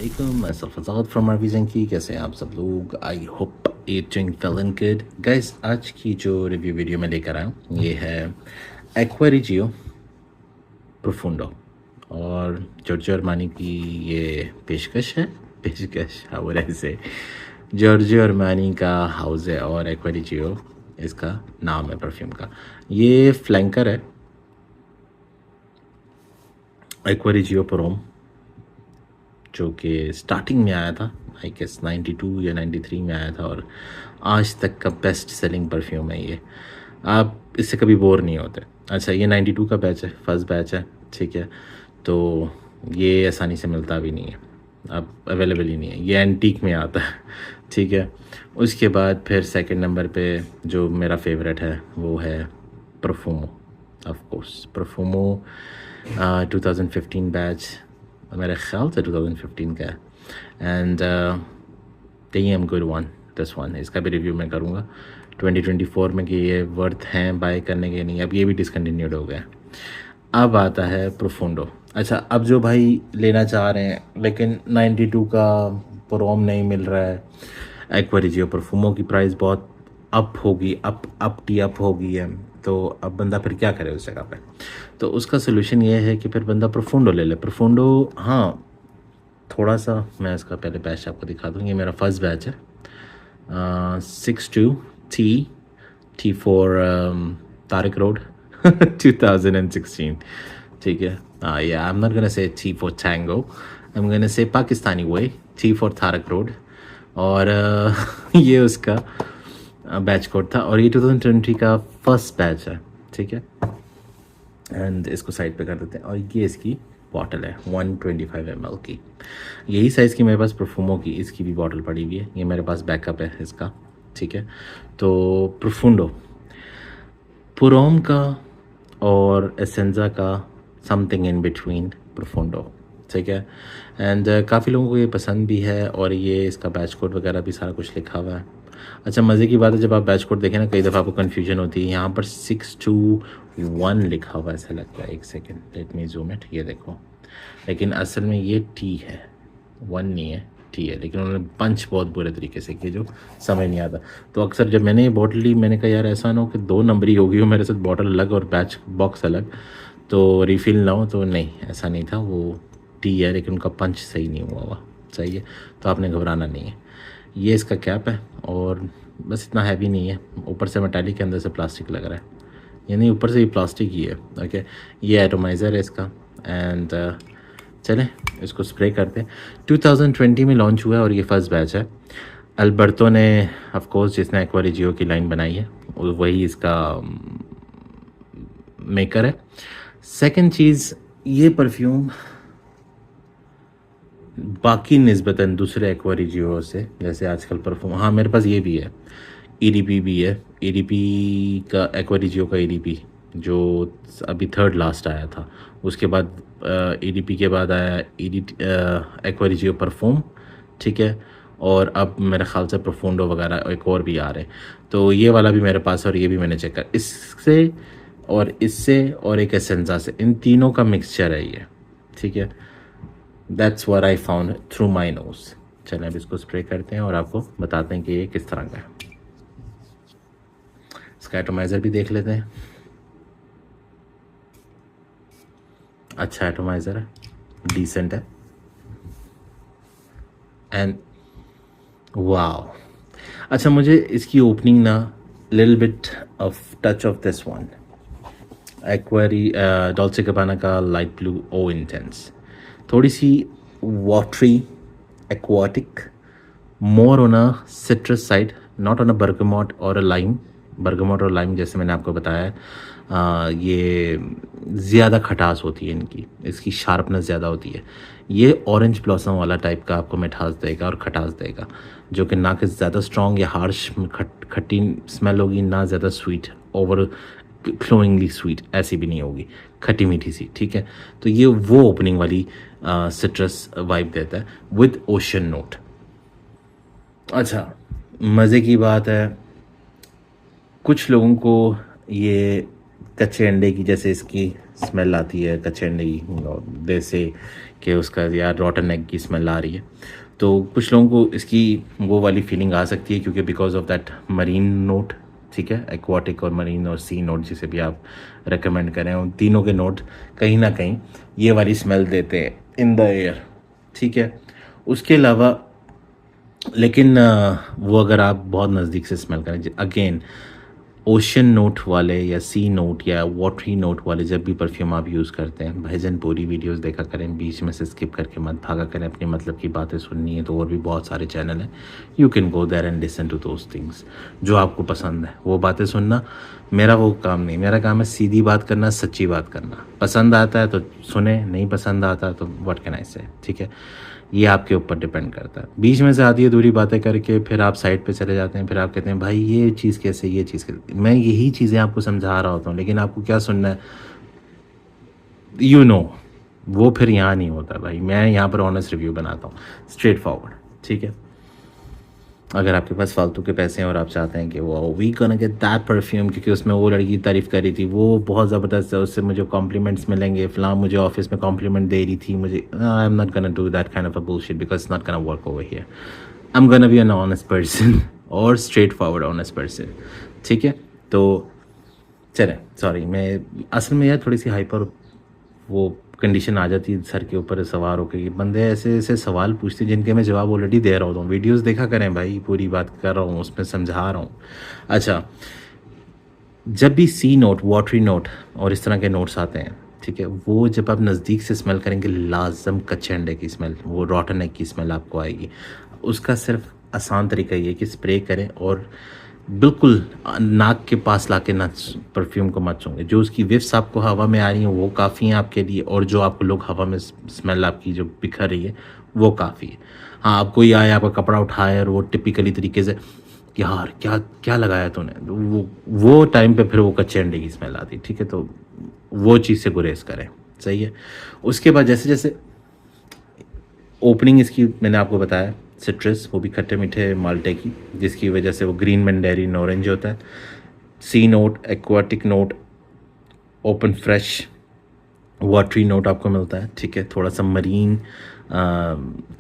Assalamualaikum, myself Azad from Arviz and की कैसे हैं आप सब लोग। I hope eating well and good. Guys, आज की जो रिव्यू वीडियो मैं लेकर आया हूँ ये है एक्वारिजियो प्रोफुंडो और जॉर्जियो अरमानी की ये पेशकश है। पेशकश हाउ वुड आई से, जॉर्जियो अरमानी का हाउस है और एक्वारिजियो इसका नाम है परफ्यूम का। ये फ्लैंकर है एक्वारिजियो प्रोम, जो कि स्टार्टिंग में आया था, आई गेस 92 या 93 में आया था और आज तक का बेस्ट सेलिंग परफ्यूम है ये। आप इससे कभी बोर नहीं होते। अच्छा, ये 92 का बैच है, फर्स्ट बैच है, ठीक है। तो ये आसानी से मिलता भी नहीं है, अब अवेलेबल ही नहीं है, ये एंटीक में आता है, ठीक है। उसके बाद फिर सेकंड नंबर पे जो मेरा फेवरेट है वो है परफ्यूमो, ऑफ कोर्स परफ्यूमो 2015 बैच, मेरे ख्याल से 2015 का है। And am good one, this one, इसका भी रिव्यू मैं करूँगा 2024 में कि ये वर्थ हैं बाय करने के नहीं। अब ये भी डिसकंटिन्यूड हो गया। अब आता है प्रोफुंडो। अच्छा, अब जो भाई लेना चाह रहे हैं लेकिन 92 का प्रोम नहीं मिल रहा है, एक्वारिजियो परफ्यूमो की प्राइस बहुत अप होगी, अप होगी है, तो अब बंदा फिर क्या करे उस जगह पे। तो उसका सोल्यूशन ये है कि फिर बंदा प्रोफुंडो ले ले। प्रोफुंडो, हाँ, थोड़ा सा मैं इसका पहले बैच आपको दिखा दूँ। ये मेरा फर्स्ट बैच है, 62T4 तारिक रोड 2016, ठीक है। या I am not gonna say T for Tango, I am gonna say Pakistani way, T for Tariq road. और ये उसका बैच कोड था और ये 2020 का फर्स्ट बैच है, ठीक है। एंड इसको साइड पे कर देते हैं और ये इसकी बॉटल है 125 ml की। यही साइज़ की मेरे पास परफ्यूमो की इसकी भी बॉटल पड़ी हुई है, ये मेरे पास बैकअप है इसका, ठीक है। तो प्रोफुंडो पुरोम का और एसेंजा का समथिंग इन बिटवीन प्रोफुंडो, ठीक है। एंड काफ़ी लोगों को ये पसंद भी है और ये इसका बैच कोड वगैरह भी सारा कुछ लिखा हुआ है। अच्छा, मज़े की बात है जब आप बैच कोड देखें ना, कई दफ़ा आपको कन्फ्यूजन होती है। यहाँ पर 621 लिखा हुआ ऐसा लगता है। एक second, let me zoom it, ये देखो, लेकिन असल में ये टी है, 1 नहीं है, टी है, लेकिन उन्होंने पंच बहुत बुरे तरीके से किए जो समझ नहीं आता। तो अक्सर जब मैंने ये बॉटल ली, मैंने कहा यार ऐसा ना हो कि 2 नंबर ही होगी हो मेरे साथ, बॉटल अलग और बैच बॉक्स अलग, तो रिफ़िल ना हो। तो नहीं, ऐसा नहीं था, वो टी है लेकिन उनका पंच सही नहीं हुआ सही है, तो आपने घबराना नहीं है। ये इसका कैप है और बस इतना हैवी नहीं है, ऊपर से मेटालिक के अंदर से प्लास्टिक लग रहा है, यानी ऊपर से ही प्लास्टिक ही है, ओके। ये एटोमाइज़र है इसका। एंड चलें इसको स्प्रे करते हैं। 2020 में लॉन्च हुआ है और ये फर्स्ट बैच है। अल्बर्टो ने, ऑफ कोर्स, जिसने एक्वारिजियो की लाइन बनाई है वही इसका मेकर है। सेकंड चीज़, ये परफ्यूम बाकी निस्बतन दूसरे एक्वारिजियो से, जैसे आजकल परफ्यूम, हाँ मेरे पास ये भी है, EDP भी है, EDP का, एक्वारिजियो का EDP जो अभी थर्ड लास्ट आया था। उसके बाद EDP के बाद आया एक्वारिजियो परफ्यूम, ठीक है। और अब मेरे ख्याल से प्रोफुंडो वगैरह एक और भी आ रहे हैं। तो ये वाला भी मेरे पास है और ये भी मैंने चेक कर, इससे और एक एसेंजा से, इन तीनों का मिक्सचर है ये, ठीक है। That's what I found through my nose. चलें अब इसको स्प्रे करते हैं और आपको बताते हैं कि ये किस तरह का है। इसका एटोमाइज़र भी देख लेते हैं। अच्छा एटोमाइज़र है, डिसेंट है। एंड वाओ, अच्छा, मुझे इसकी ओपनिंग ना little bit of touch of this one, Dolce Gabbana का लाइट ब्लू ओ इंटेंस, थोड़ी सी watery, aquatic, more on a citrus side, not on a bergamot और अ लाइम। बर्गमॉट और लाइम जैसे मैंने आपको बताया है, ये ज़्यादा खटास होती है इनकी, इसकी शार्पनेस ज़्यादा होती है। ये ऑरेंज ब्लॉसम वाला टाइप का आपको मिठास देगा और खटास देगा, जो कि ना कि ज़्यादा स्ट्रॉन्ग या हार्श खट्टी स्मेल होगी, ना ज़्यादा स्वीट, ओवर फ्लोइंगली स्वीट ऐसी भी नहीं होगी, खट्टी मीठी सी, ठीक है। तो ये वो ओपनिंग वाली सिट्रस वाइब देता है विद ओशन नोट। अच्छा, मज़े की बात है, कुछ लोगों को ये कच्चे अंडे की, जैसे इसकी स्मेल आती है कचंडी जैसे कि उसका यार रॉटन एग की स्मेल आ रही है। तो कुछ लोगों को इसकी वो वाली फीलिंग आ सकती है क्योंकि because of that marine note, ठीक है, एक्वाटिक और मरीन और सी नोट जिसे भी आप रेकमेंड करें, उन तीनों के नोट कहीं ना कहीं ये वाली स्मेल देते हैं इन द एयर, ठीक है। उसके अलावा लेकिन वो अगर आप बहुत नज़दीक से स्मेल करें, अगेन ओशन नोट वाले या सी नोट या वाटरी नोट वाले जब भी परफ्यूम आप यूज़ करते हैं, भाईजान पूरी वीडियोस देखा करें, बीच में से स्किप करके मत भागा करें। अपने मतलब की बातें सुननी है तो और भी बहुत सारे चैनल हैं, you can go there and listen to those things. जो आपको पसंद है वो बातें सुनना, मेरा वो काम नहीं। मेरा काम है सीधी बात करना, सच्ची बात करना। पसंद आता है तो सुने, नहीं पसंद आता तो व्हाट कैन आई से, ठीक है। ये आपके ऊपर डिपेंड करता है। बीच में से आधी अधूरी बातें करके फिर आप साइड पे चले जाते हैं, फिर आप कहते हैं भाई ये चीज़ कैसे, ये चीज़ कैसे। मैं यही चीज़ें आपको समझा रहा होता हूँ, लेकिन आपको क्या सुनना है, यू नो, वो फिर यहाँ नहीं होता भाई। मैं यहाँ पर ऑनेस्ट रिव्यू बनाता हूँ, स्ट्रेट फॉरवर्ड, ठीक है। अगर आपके पास फालतू के पैसे हैं और आप चाहते हैं कि वो we gonna get that perfume क्योंकि उसमें वो लड़की तारीफ़ कर रही थी, वो बहुत ज़बरदस्त है, उससे मुझे कॉम्प्लीमेंट्स मिलेंगे, फ़लाँ मुझे ऑफिस में कॉम्प्लीमेंट दे रही थी, मुझे I am not gonna do that kind of a bullshit because it's not gonna work over here. I am gonna be an honest person और स्ट्रेट फॉरवर्ड ऑनेस्ट पर्सन, ठीक है। तो चलें, सॉरी, मैं असल में यार थोड़ी सी हाइपर वो कंडीशन आ जाती है सर के ऊपर सवार होकर कि बंदे ऐसे ऐसे सवाल पूछते जिनके मैं जवाब ऑलरेडी दे रहा होता हूँ। वीडियोस देखा करें भाई, पूरी बात कर रहा हूँ, उसमें समझा रहा हूँ। अच्छा, जब भी सी नोट, वाटरी नोट और इस तरह के नोट्स आते हैं, ठीक है, वो जब आप नज़दीक से स्मेल करेंगे लाजम कच्चे अंडे की स्मेल, वो रॉटन एग की स्मेल आपको आएगी। उसका सिर्फ आसान तरीका ये है कि स्प्रे करें और बिल्कुल नाक के पास लाके ना परफ्यूम को मत सूंघें। जो उसकी विफ्स आपको हवा में आ रही हैं वो काफ़ी हैं आपके लिए, और जो आपको लोग हवा में स्मेल आपकी जो बिखर रही है वो काफ़ी है। हाँ, आप कोई आए आपका कपड़ा उठाए और वो टिपिकली तरीके से यार क्या क्या लगाया तूने, तो वो टाइम पे फिर वो कच्चे अंडे की स्मेल आती, ठीक है। तो वो चीज़ से गुरेज करें, सही है। उसके बाद जैसे जैसे ओपनिंग इसकी मैंने आपको बताया, सिट्रस, वो भी खट्टे मीठे माल्टे की, जिसकी वजह से वो ग्रीन मैंडेरिन ऑरेंज होता है। Sea note, aquatic note, open fresh, watery note आपको मिलता है, ठीक है, थोड़ा सा मरीन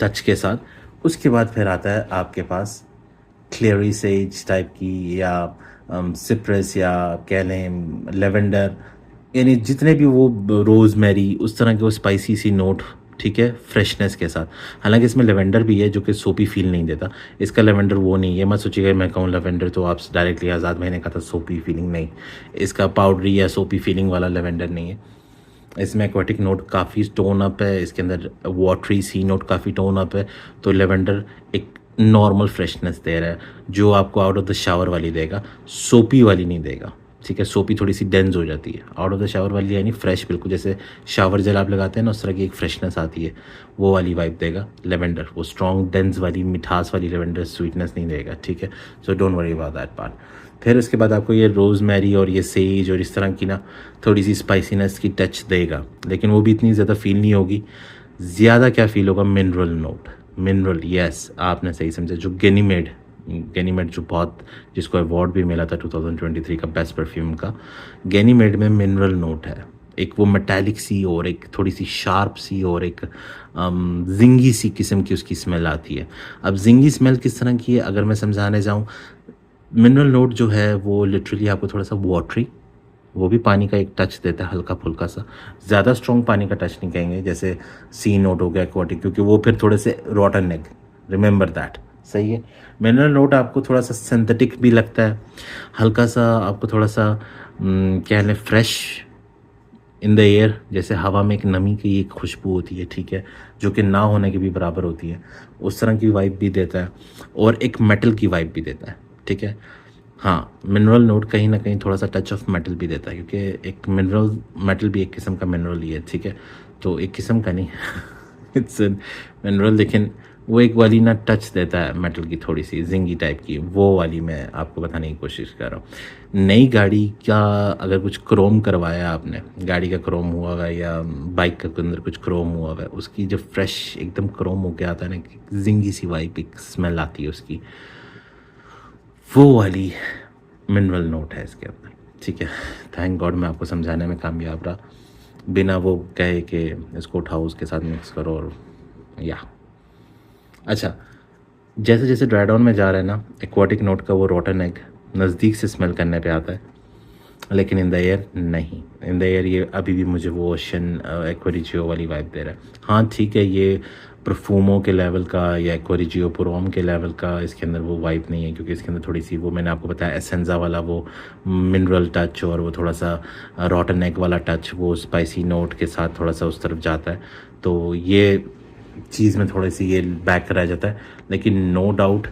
टच के साथ। उसके बाद फिर आता है आपके पास क्लेरी सेज टाइप की या सिप्रस या कह लें लेवेंडर, यानी जितने भी वो रोज़मेरी उस तरह के वो स्पाइसी सी नोट, ठीक है, फ्रेशनेस के साथ। हालांकि इसमें लेवेंडर भी है जो कि सोपी फील नहीं देता। इसका लेवेंडर वो नहीं है, मत सोचिएगा मैं कहूँ लेवेंडर तो आप डायरेक्टली आज़ाद मैंने कहा था सोपी फीलिंग, नहीं, इसका पाउडरी या सोपी फीलिंग वाला लेवेंडर नहीं है। इसमें एक्वाटिक नोट काफ़ी टोन अप है, इसके अंदर वाटरी सी नोट काफ़ी टोन अप है। तो लेवेंडर एक नॉर्मल फ्रेशनेस दे रहा है जो आपको आउट ऑफ द शावर वाली देगा, सोपी वाली नहीं देगा, ठीक है। सोपी थोड़ी सी डेंस हो जाती है, आउट ऑफ द शावर वाली यानी फ्रेश, बिल्कुल जैसे शावर जेल आप लगाते हैं ना उस तरह की एक फ्रेशनेस आती है, वो वाली वाइब देगा लेवेंडर। वो स्ट्रॉन्ग डेंस वाली मिठास वाली लेवेंडर स्वीटनेस नहीं देगा, ठीक है। So don't worry about that part. फिर उसके बाद आपको ये रोज़मेरी और ये सेज और इस तरह की ना थोड़ी सी स्पाइसीनेस की टच देगा, लेकिन वो भी इतनी ज़्यादा फील नहीं होगी। ज़्यादा क्या फील होगा, मिनरल नोट, मिनरल, यस आपने सही समझा। जो गैनीमेड जो बहुत, जिसको अवार्ड भी मिला था 2023 का बेस्ट परफ्यूम का, गैनीमेड में मिनरल नोट है। एक वो मेटालिक सी और एक थोड़ी सी शार्प सी और एक जिंगी सी किस्म की उसकी स्मेल आती है। अब जिंगी स्मेल किस तरह की है अगर मैं समझाने जाऊँ, मिनरल नोट जो है वो लिटरली आपको थोड़ा सा वाटरी, वो भी पानी का एक टच देता है हल्का फुल्का सा, ज़्यादा स्ट्रॉन्ग पानी का टच नहीं कहेंगे जैसे सी नोट हो गया एक्वाटिक, क्योंकि वो फिर थोड़े से रॉटन एग, रिमेंबर दैट, सही है। मिनरल नोट आपको थोड़ा सा सिंथेटिक भी लगता है, हल्का सा आपको थोड़ा सा कह लें फ्रेश इन द एयर, जैसे हवा में एक नमी की एक खुशबू होती है, ठीक है, जो कि ना होने के भी बराबर होती है, उस तरह की वाइब भी देता है, और एक मेटल की वाइब भी देता है, ठीक है। हाँ, मिनरल नोट कहीं ना कहीं थोड़ा सा टच ऑफ मेटल भी देता है, क्योंकि एक मिनरल, मेटल भी एक किस्म का मिनरल ही है, ठीक है। तो एक किस्म का नहीं इट्स मिनरल, लेकिन वो एक वाली ना टच देता है मेटल की, थोड़ी सी जिंगी टाइप की, वो वाली मैं आपको बताने की कोशिश कर रहा हूँ। नई गाड़ी का अगर कुछ क्रोम करवाया आपने, गाड़ी का क्रोम हुआ हुआ है या बाइक के अंदर कुछ क्रोम हुआ हुआ है, उसकी जब फ्रेश एकदम क्रोम होके आता है ना, जिंगी सी वाइब, एक स्मेल आती है उसकी, वो वाली मिनरल नोट है इसके अंदर, ठीक है। थैंक गॉड मैं आपको समझाने में कामयाब रहा। बिना वो कहे कि इसको उठाओ उसके साथ मिक्स करो। और या अच्छा, जैसे जैसे ड्राई डाउन में जा रहा है ना, एक्वाटिक नोट का वो रॉटन एग नज़दीक से स्मेल करने पे आता है, लेकिन इन द एयर नहीं। इन द एयर ये अभी भी मुझे वो ओशन एक्वारिजियो वाली वाइब दे रहा है। हाँ ठीक है, ये परफ्यूमों के लेवल का या एक्वारिजियो पुरोम के लेवल का इसके अंदर वो वाइब नहीं है, क्योंकि इसके अंदर थोड़ी सी वो मैंने आपको बताया एसेंजा वाला वो मिनरल टच और वो थोड़ा सा रॉटन एग वाला टच, वो स्पाइसी नोट के साथ थोड़ा सा उस तरफ जाता है। तो ये चीज़ में थोड़ी सी ये बैक रह जाता है। लेकिन नो डाउट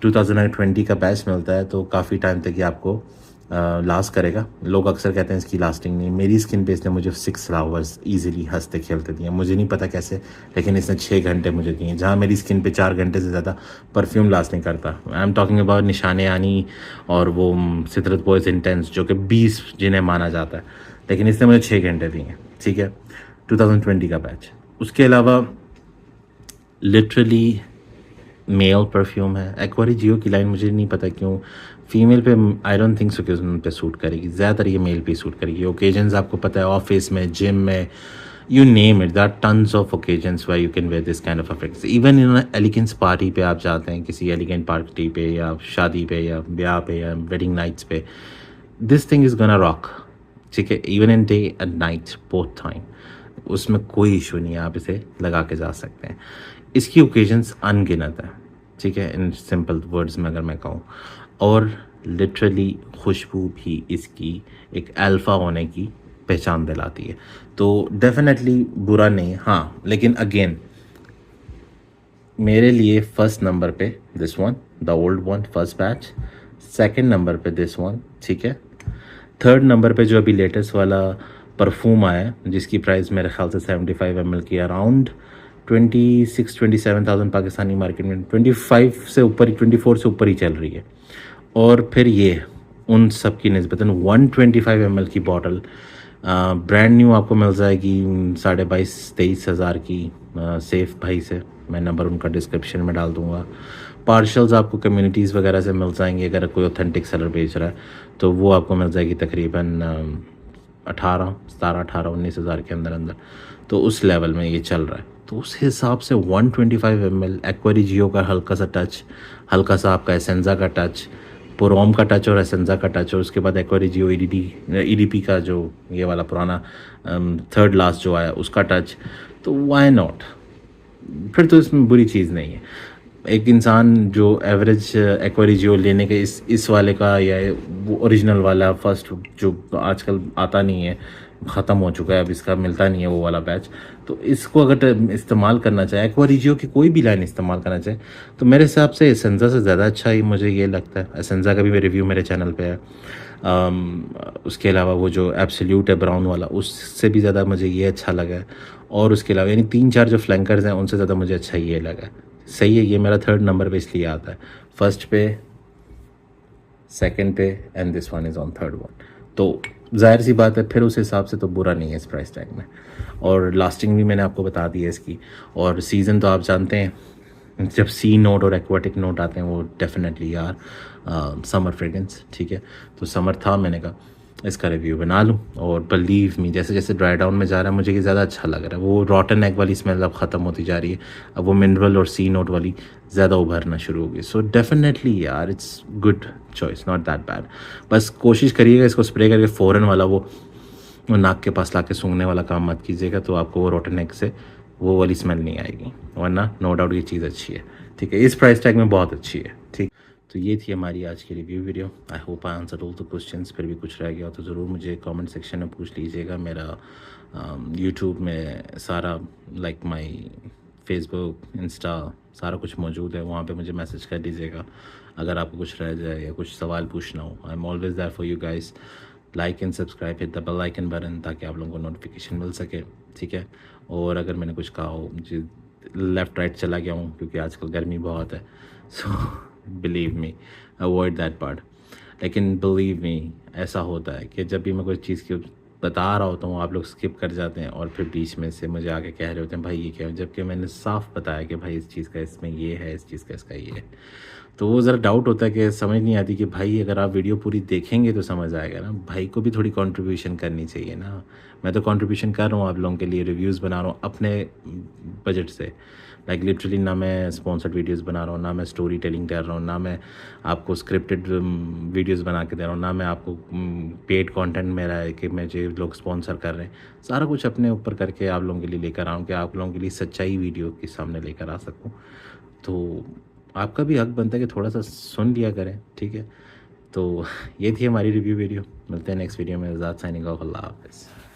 2020 का बैच मिलता है तो काफ़ी टाइम तक ये आपको लास्ट करेगा। लोग अक्सर कहते हैं इसकी लास्टिंग नहीं। मेरी स्किन पे इसने मुझे 6 आवर्स ईजिली हंसते खेलते दिए। मुझे नहीं पता कैसे, लेकिन इसने 6 घंटे मुझे दिए, जहाँ मेरी स्किन पे 4 घंटे से ज़्यादा परफ्यूम लास्ट नहीं करता। आई एम टॉकिंग अबाउट निशाने आनी और वो सितरत बॉयज़ इंटेंस जो कि 20 जिन्हें माना जाता है, लेकिन इसने मुझे 6 घंटे दिए। ठीक है, 2020 का बैच। उसके अलावा लिटरली मेल परफ्यूम है। एक्वारिजियो की लाइन मुझे नहीं पता क्यों फीमेल पे आई डोंट थिंक सो कि उन पे सूट करेगी, ज़्यादातर ये मेल पे सूट करेगी। ओकेजन्स आपको पता है, ऑफिस में, जिम में, you name it, that tons of occasions why you can wear this kind of affects. Even in elegance party पे आप जाते हैं, किसी एलिगेंट पार्टी पे या शादी पे या ब्याह पे या वेडिंग नाइट्स पे, this thing is gonna rock. ठीक है, even in day and night both time, उसमें कोई इशू नहीं है, आप इसे लगा के जा सकते हैं। इसकी ओकेजन्स अनगिनत है। ठीक है, इन सिंपल वर्ड्स में अगर मैं कहूँ। और लिटरली खुशबू भी इसकी एक अल्फ़ा होने की पहचान दिलाती है। तो डेफिनेटली बुरा नहीं। हाँ, लेकिन अगेन मेरे लिए फर्स्ट नंबर पे this one, the old one, first batch. Second number पे दिस वन। ठीक है, थर्ड नंबर पे जो अभी लेटेस्ट वाला परफ्यूम आया है, जिसकी प्राइस मेरे ख्याल से 75 ml की अराउंड 26-27,000 पाकिस्तानी मार्केट में 25 से ऊपर, 24 से ऊपर ही चल रही है। और फिर ये उन सब की निस्बतन 125 ml की बॉटल ब्रांड न्यू आपको मिल जाएगी 22,500-23 हज़ार की सेफ भाई से। मैं नंबर उनका डिस्क्रिप्शन में डाल दूँगा। पार्शल्स आपको कम्युनिटीज़ वगैरह से मिल जाएंगे, अगर कोई ऑथेंटिक सेलर बेच रहा है तो वो आपको मिल जाएगी तकरीबन 19 हज़ार के अंदर अंदर। तो उस लेवल में ये चल रहा है। तो उस हिसाब से 125 ml एक्वारिजियो का हल्का सा टच, हल्का सा आपका एसेंजा का टच, पुरोम का टच और एसेंजा का टच, और उसके बाद एक्वारिजियो ईडीपी का जो ये वाला पुराना थर्ड लास्ट जो आया उसका टच, तो वाई नॉट। फिर तो इसमें बुरी चीज़ नहीं है। एक इंसान जो एवरेज एक्वारिजियो लेने के इस वाले का या वो ओरिजिनल वाला फर्स्ट जो आजकल आता नहीं है, ख़त्म हो चुका है, अब इसका मिलता नहीं है वो वाला बैच, तो इसको अगर इस्तेमाल करना चाहे, एक्वारिजियो की कोई भी लाइन इस्तेमाल करना चाहे, तो मेरे हिसाब से एसेंजा से ज़्यादा अच्छा ही मुझे ये लगता है। एसेंजा का भी रिव्यू मेरे चैनल पे है। उसके अलावा वो जो एब्सोल्यूट है ब्राउन वाला, उससे भी ज़्यादा मुझे ये अच्छा लगा है। और उसके अलावा यानी 3-4 जो फ्लैंकर्स हैं उनसे ज़्यादा मुझे अच्छा ये लगा। सही है, ये मेरा थर्ड नंबर पे इसलिए आता है, फर्स्ट पे, सेकंड पे, and this one is on third one. तो जाहिर सी बात है फिर उस हिसाब से तो बुरा नहीं है इस प्राइस टैग में। और लास्टिंग भी मैंने आपको बता दी है इसकी। और सीज़न तो आप जानते हैं, जब सी नोट और एक्वाटिक नोट आते हैं वो डेफिनेटली यार समर फ्रेगरेंस। ठीक है, तो समर था, मैंने कहा इसका रिव्यू बना लूँ। और बिलीव मी, जैसे जैसे ड्राई डाउन में जा रहा है मुझे ये ज़्यादा अच्छा लग रहा है। वो रॉटन एग वाली स्मेल अब ख़त्म होती जा रही है, अब वो मिनरल और सी नोट वाली ज़्यादा उभरना शुरू होगी। सो डेफिनेटली यार it's good choice, not that bad. बस कोशिश करिएगा इसको स्प्रे करके फ़ौरन वाला वो नाक के पास ला के सूंघने वाला काम मत कीजिएगा, तो आपको वो रॉटन एग से वो वाली स्मेल नहीं आएगी, वरना नो डाउट ये चीज़ अच्छी है। ठीक है, इस प्राइस टैग में बहुत अच्छी है। ठीक, तो ये थी हमारी आज की review video. I hope I answer all the questions. फिर भी कुछ रह गया तो ज़रूर मुझे कमेंट सेक्शन में पूछ लीजिएगा। मेरा यूट्यूब में सारा लाइक माई फेसबुक, इंस्टा सारा कुछ मौजूद है, वहाँ पे मुझे मैसेज कर दीजिएगा अगर आपको कुछ रह जाए या कुछ सवाल पूछना हो। I am always there for you guys. Like and subscribe, hit the bell icon button, ताकि आप लोगों को नोटिफिकेशन मिल सके। ठीक है, और अगर मैंने कुछ कहा हो, मुझे लेफ़्ट राइट चला गया हूँ क्योंकि आजकल गर्मी बहुत है, so believe me, avoid that part. लेकिन बिलीव मी, ऐसा होता है कि जब भी मैं कोई चीज़ की बता रहा होता हूँ आप लोग स्किप कर जाते हैं और फिर बीच में से मुझे आके कह रहे होते हैं भाई ये क्या है, जबकि मैंने साफ बताया कि भाई इस चीज़ का इसमें ये है, इस चीज़ का इसका ये है। तो वो ज़रा डाउट होता है कि समझ नहीं आती कि भाई अगर आप वीडियो पूरी देखेंगे तो समझ आएगा ना, भाई को भी थोड़ी कंट्रीब्यूशन करनी चाहिए ना। मैं तो कंट्रीब्यूशन कर रहा हूँ आप लोगों के लिए, रिव्यूज़ बना रहा हूँ अपने बजट से। लाइक लिटरली ना मैं स्पॉन्सर्ड वीडियोस बना रहा हूँ, ना मैं स्टोरी टेलिंग कर रहा हूँ, ना मैं आपको स्क्रिप्टेड वीडियोस बना के दे रहा हूँ, ना मैं आपको पेड कंटेंट मेरा है कि मुझे लोग स्पॉन्सर कर रहे हैं। सारा कुछ अपने ऊपर करके आप लोगों के लिए लेकर आऊँ कि आप लोगों के लिए सच्चाई वीडियो के सामने लेकर आ सकूँ। तो आपका भी हक बनता है कि थोड़ा सा सुन लिया करें, ठीक है। तो ये थी हमारी रिव्यू वीडियो। मिलते हैं नेक्स्ट वीडियो में। आज़ाद साइनिंग ऑफ। अल्लाह हाफ़िज़।